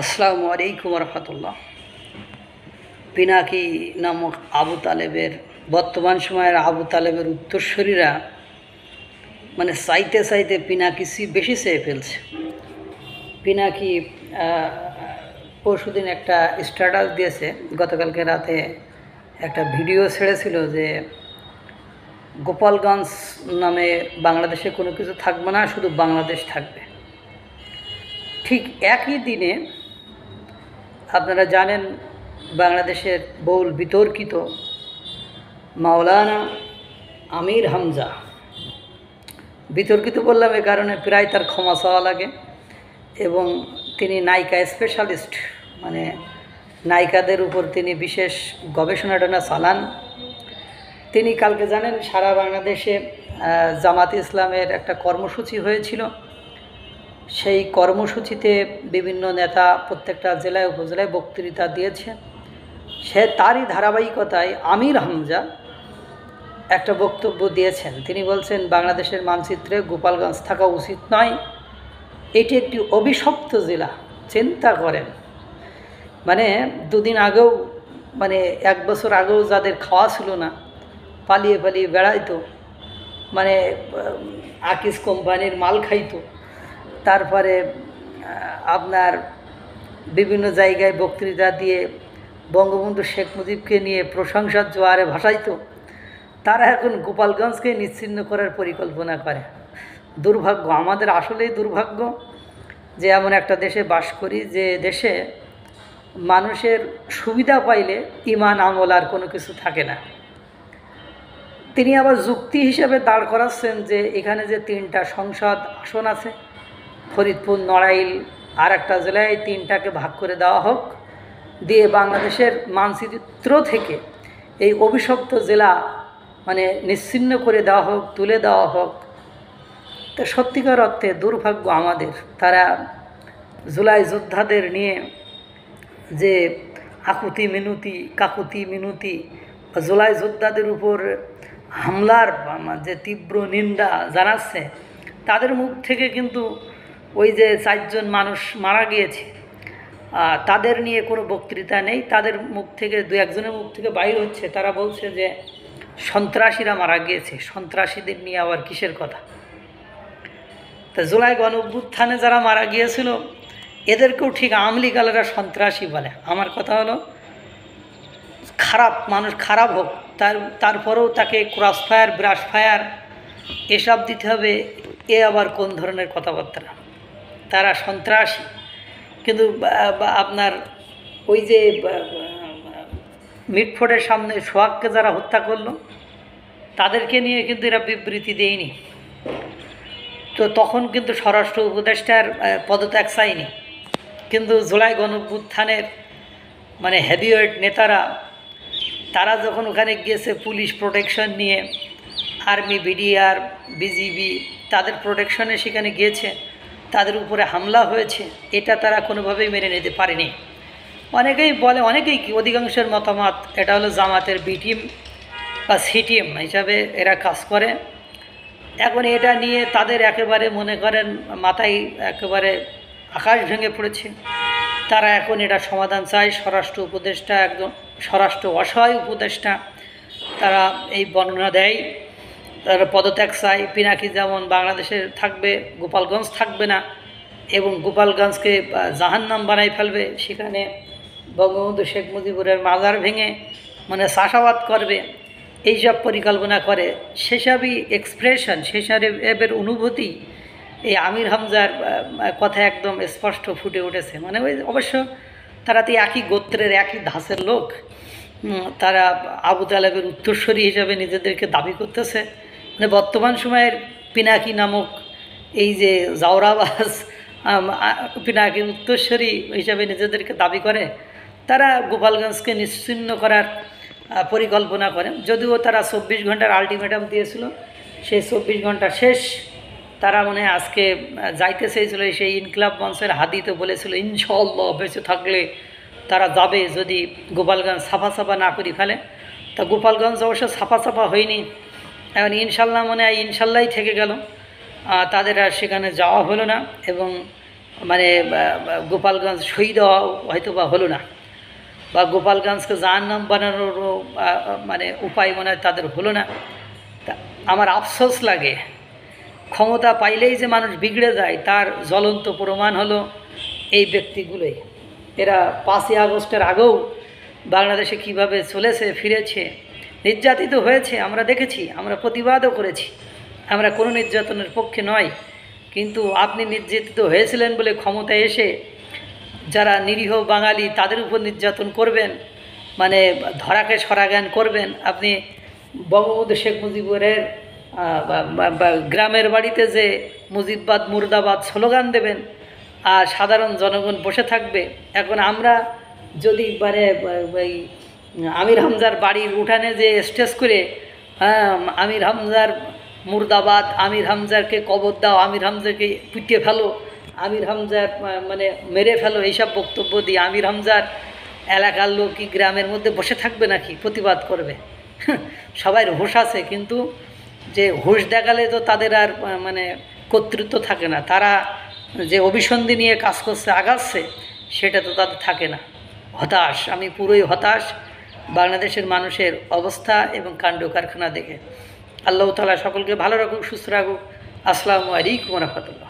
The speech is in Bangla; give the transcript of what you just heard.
আসসালামু আলাইকুম রহমতুল্লাহ। পিনাকি নামক আবু তালেবের বর্তমান সময়ের আবু তালেবের উত্তরসূরিরা মানে চাইতে চাইতে পিনাকি বেশি চেয়ে ফেলছে। পিনাকি পরশুদিন একটা স্ট্যাটাস দিয়েছে, গতকালকে রাতে একটা ভিডিও ছেড়েছিল যে গোপালগঞ্জ নামে বাংলাদেশে কোনো কিছু থাকবে না, শুধু বাংলাদেশ থাকবে। ঠিক একই দিনে আপনারা জানেন বাংলাদেশের বহুল বিতর্কিত মাওলানা আমির হামজা, বিতর্কিত বললাম এ কারণে প্রায় তার ক্ষমা চাওয়া লাগে, এবং তিনি নায়িকা স্পেশালিস্ট, মানে নায়িকাদের উপর তিনি বিশেষ গবেষণা চালান। তিনি কালকে জানেন সারা বাংলাদেশে জামাত ইসলামের একটা কর্মসূচি হয়েছিল। সেই কর্মসূচিতে বিভিন্ন নেতা প্রত্যেকটা জেলায় উপজেলায় বক্তৃতা দিয়েছে। তারই ধারাবাহিকতায় আমির হামজা একটা বক্তব্য দিয়েছেন। তিনি বলছেন বাংলাদেশের মানচিত্রে গোপালগঞ্জ থাকা উচিত নয়, এটি একটি অভিশপ্ত জেলা। চিন্তা করেন, মানে দুদিন আগেও, মানে এক বছর আগেও যাদের খাওয়া ছিল না, পালিয়ে পালিয়ে বেড়াইতো, মানে আকিস কোম্পানির মাল খাইতো, তারপরে আপনার বিভিন্ন জায়গায় বক্তৃতা দিয়ে বঙ্গবন্ধু শেখ মুজিবকে নিয়ে প্রশংসার জোয়ারে ভাসাইতো, তারা এখন গোপালগঞ্জকে নিশ্চিহ্ন করার পরিকল্পনা করে। দুর্ভাগ্য, আমাদের আসলেই দুর্ভাগ্য যে এমন একটা দেশে বাস করি, যে দেশে মানুষের সুবিধা পাইলে ইমান আমল আর কোনো কিছু থাকে না। তিনি আবার যুক্তি হিসেবে দাঁড় করাচ্ছেন যে এখানে যে 3টা সংসদ আসন আছে, ফরিদপুর, নড়াইল আর একটা জেলায় 3টাকে ভাগ করে দেওয়া হোক, দিয়ে বাংলাদেশের মানচিত্র থেকে এই অভিশপ্ত জেলা মানে নিশ্চিহ্ন করে দেওয়া হোক, তুলে দেওয়া হোক। তো সত্যিকার অর্থে দুর্ভাগ্য আমাদের, তারা জুলাই যোদ্ধাদের নিয়ে যে আকুতি মিনতি কাকুতি মিনতি, জুলাই যোদ্ধাদের উপর হামলার যে তীব্র নিন্দা জানাচ্ছে, তাদের মুখ থেকে কিন্তু ওই যে 4 জন মানুষ মারা গিয়েছে তাদের নিয়ে কোনো বক্তৃতা নেই। তাদের মুখ থেকে 2-1 জনের মুখ থেকে বাইর হচ্ছে, তারা বলছে যে সন্ত্রাসীরা মারা গিয়েছে, সন্ত্রাসীদের নিয়ে আবার কিসের কথা। তা জুলাই গণঅভ্যুত্থানে যারা মারা গিয়েছিল এদেরকেও ঠিক আওয়ামী লীগালেরা সন্ত্রাসী বলে। আমার কথা হলো, খারাপ মানুষ খারাপ হোক, তারপরেও তাকে ক্রস ফায়ার, ব্রাশ ফায়ার এসব দিতে হবে, এ আবার কোন ধরনের কথাবার্তা। তারা সন্ত্রাসী, কিন্তু আপনার ওই যে মিটফোর্ডের সামনে সোহাগকে যারা হত্যা করলো তাদেরকে নিয়ে কিন্তু এরা বিবৃতি দেয়নি, তো তখন কিন্তু স্বরাষ্ট্র উপদেষ্টার পদত্যাগ চায়নি। কিন্তু জুলাই গণঅভ্যুত্থানের মানে হেভিওয়েট নেতারা, তারা যখন ওখানে গিয়েছে পুলিশ প্রোটেকশন নিয়ে, আর্মি, বিডিআর, বিজিবি তাদের প্রোটেকশনে সেখানে গিয়েছে, তাদের উপরে হামলা হয়েছে, এটা তারা কোনোভাবেই মেনে নিতে পারেনি। অনেকেই বলে, অনেকেই কি অধিকাংশের মতামত এটা হলো জামাতের বি টিম বা সি টিম হিসাবে এরা কাজ করে। এখন এটা নিয়ে তাদের একেবারে মনে করেন মাথায় একেবারে আকাশ ভেঙে পড়েছে। তারা এখন এটা সমাধান চায়। স্বরাষ্ট্র উপদেষ্টা, একদম স্বরাষ্ট্র অসহায় উপদেষ্টা, তারা এই বর্ণনা দেয়, তারা পদত্যাগ চায়। পিনাকি যেমন বাংলাদেশে থাকবে, গোপালগঞ্জ থাকবে না, এবং গোপালগঞ্জকে জাহান্নাম বানাই ফেলবে, সেখানে বঙ্গবন্ধু শেখ মুজিবুরের মাজার ভেঙে মানে চাষাবাদ করবে, এইসব পরিকল্পনা করে। সেসবই এক্সপ্রেশন, সেসবের অনুভূতি এই আমির হামজার কথা একদম স্পষ্ট ফুটে উঠেছে। মানে ওই অবশ্য তারা তো একই গোত্রের, একই ধাঁচের লোক, তারা আবু তালেবের উত্তরসূরি হিসাবে নিজেদেরকে দাবি করতেছে। মানে বর্তমান সময়ের পিনাকি নামক এই যে জাওরাবাজ পিনাকির উত্তরসূরি হিসাবে নিজেদেরকে দাবি করে, তারা গোপালগঞ্জকে নিশ্চিহ্ন করার পরিকল্পনা করেন। যদিও তারা 24 ঘন্টার আলটিমেটাম দিয়েছিল, সেই 24 ঘন্টা শেষ। তারা মানে আজকে যাইতে চেয়েছিল, সেই ইনকিলাব মঞ্চের হাদি তো বলেছিল ইনশাআল্লাহ বেঁচে থাকলে তারা যাবে যদি গোপালগঞ্জ সাফা না করে ফেলে। তা গোপালগঞ্জ অবশ্য সাফা হয়নি, এখন ইনশাল্লাহ মনে হয় ইনশাল্লাহই থেকে গেল, তাদের আর সেখানে যাওয়া হলো না। এবং মানে গোপালগঞ্জ শহীদ হওয়া হয়তো বা হলো না, বা গোপালগঞ্জকে জাহান্নাম বানানোরও মানে উপায় মনে হয় তাদের হলো না। তা আমার আফসোস লাগে, ক্ষমতা পাইলেই যে মানুষ বিগড়ে যায় তার জ্বলন্ত প্রমাণ হলো এই ব্যক্তিগুলোই। এরা 5ই আগস্টের আগেও বাংলাদেশে কিভাবে চলেছে ফিরেছে, নির্যাতিত হয়েছে আমরা দেখেছি, আমরা প্রতিবাদও করেছি, আমরা কোনো নির্যাতনের পক্ষে নয়। কিন্তু আপনি নির্যাতিত হয়েছিলেন বলে ক্ষমতায় এসে যারা নিরীহ বাঙালি তাদের উপর নির্যাতন করবেন, মানে ধরাকে সরাজ্ঞান করবেন। আপনি বঙ্গবন্ধু শেখ মুজিবুরের গ্রামের বাড়িতে যে মুজিববাদ মুর্দাবাদ স্লোগান দেবেন আর সাধারণ জনগণ বসে থাকবে। এখন আমরা যদি মানে ওই আমির হামজার বাড়ির উঠানে যে স্টেজ করে আমির হামজার মুর্দাবাদ, আমির হামজারকে কবর দাও, আমির হামজাকে পিটিয়ে ফেলো, আমির হামজার মানে মেরে ফেলো, এইসব বক্তব্য দিয়ে আমির হামজার এলাকার লোক কি গ্রামের মধ্যে বসে থাকবে নাকি প্রতিবাদ করবে? সবাই হুঁশ আছে, কিন্তু যে হুঁশ দেখালে তো তাদের আর মানে কর্তৃত্ব থাকে না, তারা যে অভিসন্ধি নিয়ে কাজ করছে আগাচ্ছে সেটা তো তাদের থাকে না। হতাশ, আমি পুরোই হতাশ বাংলাদেশের মানুষের অবস্থা এবং কাণ্ড কারখানা দেখে। আল্লাহ তাআলা সকলকে ভালো রাখুক, সুস্থ রাখুক। আসসালামু আলাইকুম ওয়া রাহমাতুল্লাহ।